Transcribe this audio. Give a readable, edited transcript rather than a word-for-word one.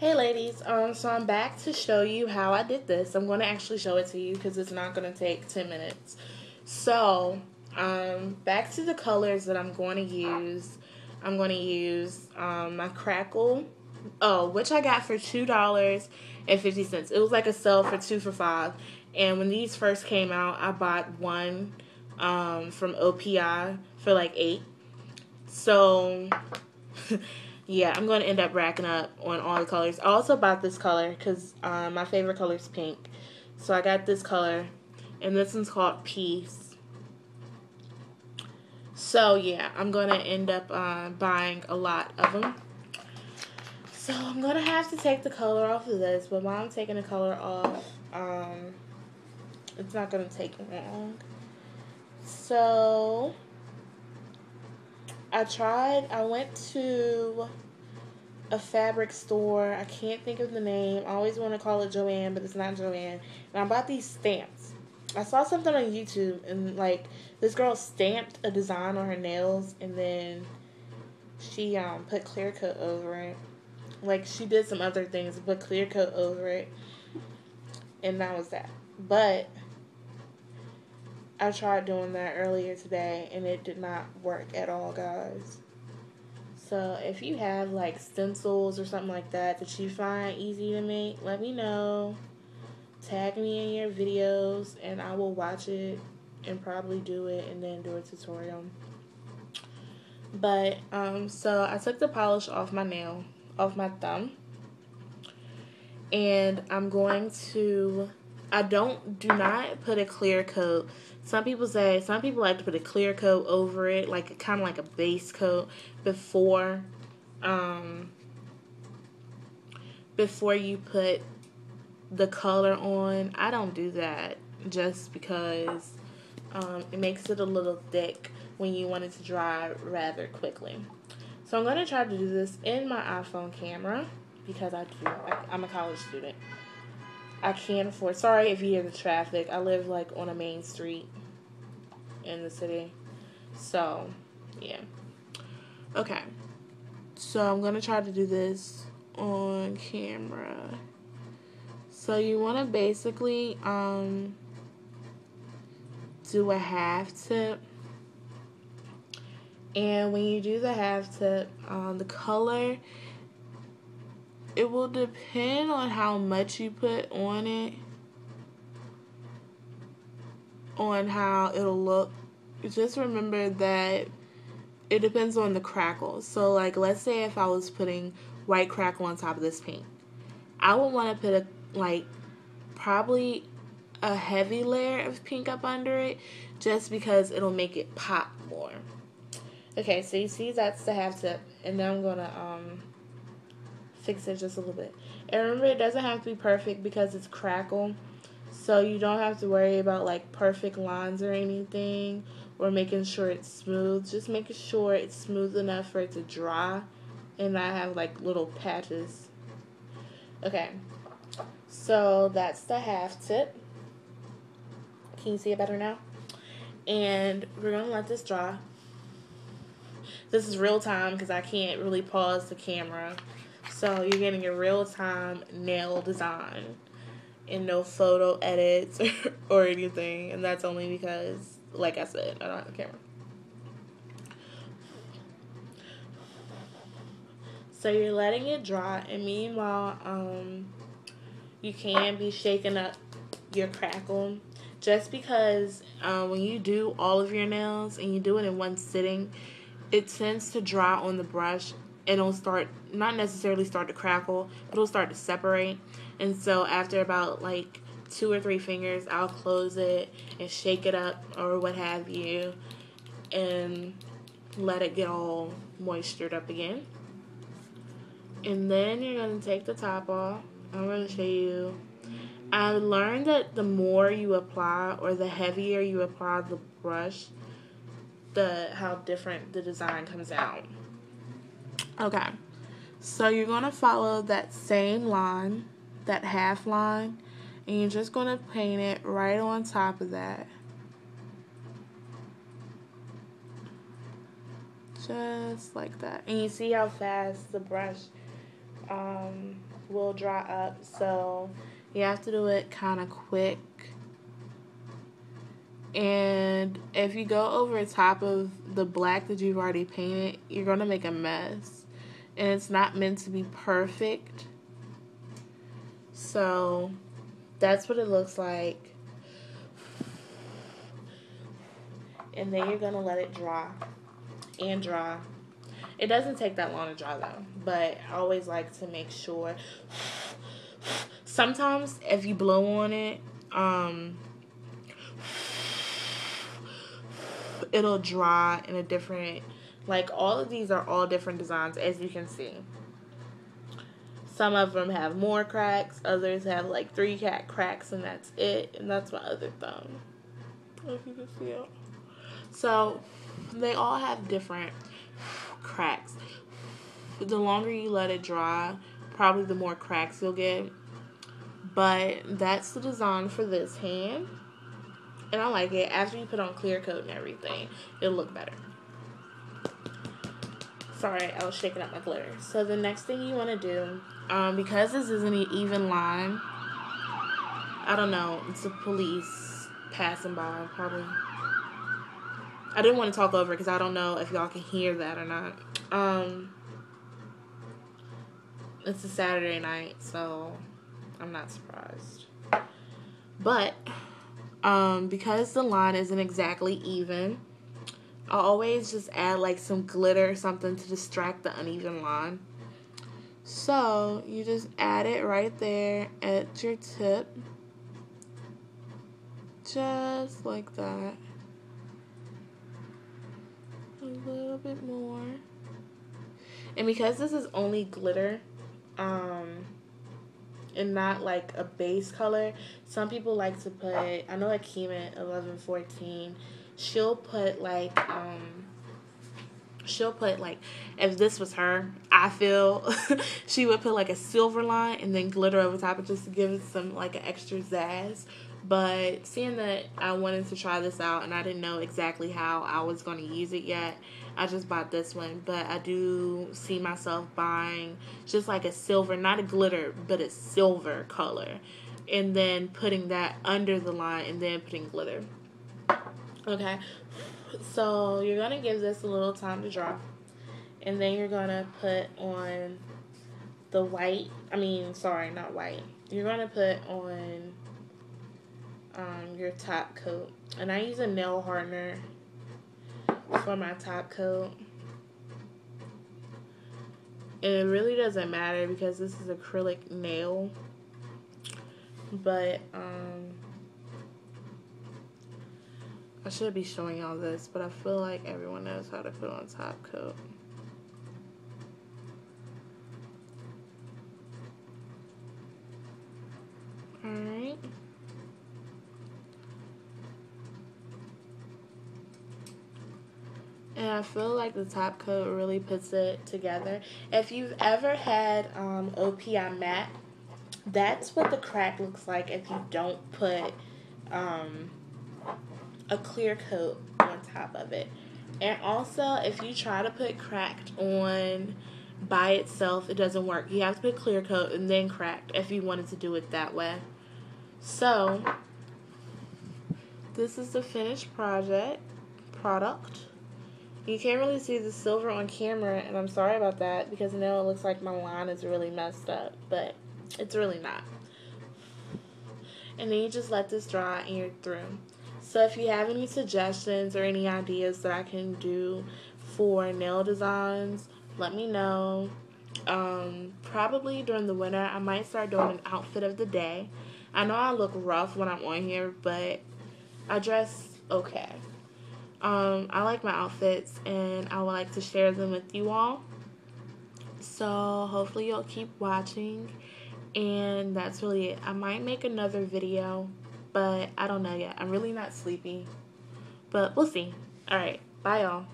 Hey ladies, so I'm back to show you how I did this. I'm going to actually show it to you because it's not going to take 10 minutes. So, back to the colors that I'm going to use. I'm going to use my Crackle, which I got for $2.50. It was like a sale for 2 for 5. And when these first came out, I bought one from OPI for like 8. So, yeah, I'm going to end up racking up on all the colors. I also bought this color because my favorite color is pink. So I got this color, and this one's called Peace. So, yeah, I'm going to end up buying a lot of them. So I'm going to have to take the color off of this, but while I'm taking the color off, it's not going to take long. So I went to a fabric store. I can't think of the name. I always want to call it Joanne, but it's not Joanne. And I bought these stamps. I saw something on YouTube, and like this girl stamped a design on her nails, and then she put clear coat over it. Like she did some other things, but clear coat over it, and that was that. But I tried doing that earlier today, and it did not work at all, guys. So if you have like stencils or something like that that you find easy to make, let me know. Tag me in your videos and I will watch it and probably do it and then do a tutorial. But so I took the polish off my nail, off my thumb. And I'm going to do not put a clear coat. Some people like to put a clear coat over it, like kind of like a base coat before you put the color on. I don't do that just because it makes it a little thick when you want it to dry rather quickly. So I'm going to try to do this in my iPhone camera because I'm a college student. I can't afford. Sorry if you hear the traffic. I live like on a main street in the city. So, yeah. Okay. So I'm going to try to do this on camera. So you want to basically do a half tip. And when you do the half tip, the color, it will depend on how much you put on it, on how it'll look. Just remember that it depends on the crackle. So, like, let's say if I was putting white crackle on top of this pink, I would want to put probably a heavy layer of pink up under it, just because it'll make it pop more. Okay, so you see that's the half tip, and now I'm gonna fix it just a little bit. And remember, it doesn't have to be perfect because it's crackle, so you don't have to worry about like perfect lines or anything, or making sure it's smooth. Just making sure it's smooth enough for it to dry and not have like little patches. Okay, so that's the half tip. Can you see it better now? And we're gonna let this dry. This is real time because I can't really pause the camera. So you're getting a real time nail design and no photo edits or anything. And that's only because, like I said, I don't have a camera. So you're letting it dry, and meanwhile, you can be shaking up your crackle. Just because when you do all of your nails and you do it in one sitting, it tends to dry on the brush. It'll not necessarily start to crackle, but it'll start to separate. And so after about like 2 or 3 fingers, I'll close it and shake it up or what have you and let it get all moistured up again. And then you're going to take the top off. I'm going to show you. I learned that the more you apply or the heavier you apply the brush, how different the design comes out. Okay, so you're going to follow that same line, that half line, and you're just going to paint it right on top of that. Just like that. And you see how fast the brush will dry up. So you have to do it kind of quick. And if you go over top of the black that you've already painted, you're going to make a mess. And it's not meant to be perfect. So that's what it looks like. And then you're going to let it dry and dry. It doesn't take that long to dry though, but I always like to make sure. Sometimes if you blow on it, it'll dry in a different, like all of these are all different designs as you can see. Some of them have more cracks, others have like 3 cracks and that's it, and that's my other thumb. If you can see it. So they all have different cracks. The longer you let it dry, probably the more cracks you'll get. But that's the design for this hand. And I like it. After you put on clear coat and everything, it'll look better. Sorry, I was shaking up my glitter. So the next thing you want to do, because this isn't an even line, I don't know, it's a police passing by, probably. I didn't want to talk over because I don't know if y'all can hear that or not. It's a Saturday night, so I'm not surprised. But because the line isn't exactly even, I always just add like some glitter or something to distract the uneven line. So you just add it right there at your tip, just like that. A little bit more. And because this is only glitter, and not like a base color, some people like to put, I know Akima 1114, she'll put like, if this was her, I feel she would put like a silver line and then glitter over top of just to give it some like an extra zazz. But seeing that I wanted to try this out and I didn't know exactly how I was going to use it yet, I just bought this one. But I do see myself buying just like a silver, not a glitter, but a silver color. And then putting that under the line and then putting glitter. Okay, so you're going to give this a little time to dry. And then you're going to put on the white, not white. You're going to put on your top coat. And I use a nail hardener for my top coat. And it really doesn't matter because this is acrylic nail. But I should be showing y'all this, but I feel like everyone knows how to put on top coat. Alright. And I feel like the top coat really puts it together. If you've ever had OPI matte, that's what the crack looks like if you don't put a clear coat on top of it. And also, if you try to put cracked on by itself, it doesn't work. You have to put clear coat and then cracked if you wanted to do it that way. So, this is the finished product. You can't really see the silver on camera, and I'm sorry about that because now it looks like my line is really messed up, but it's really not. And then you just let this dry and you're through. So if you have any suggestions or any ideas that I can do for nail designs, let me know. Probably during the winter, I might start doing an outfit of the day. I know I look rough when I'm on here, but I dress okay. I like my outfits, and I would like to share them with you all. So hopefully you'll keep watching, and that's really it. I might make another video, but I don't know yet. I'm really not sleepy, but we'll see. All right, bye y'all.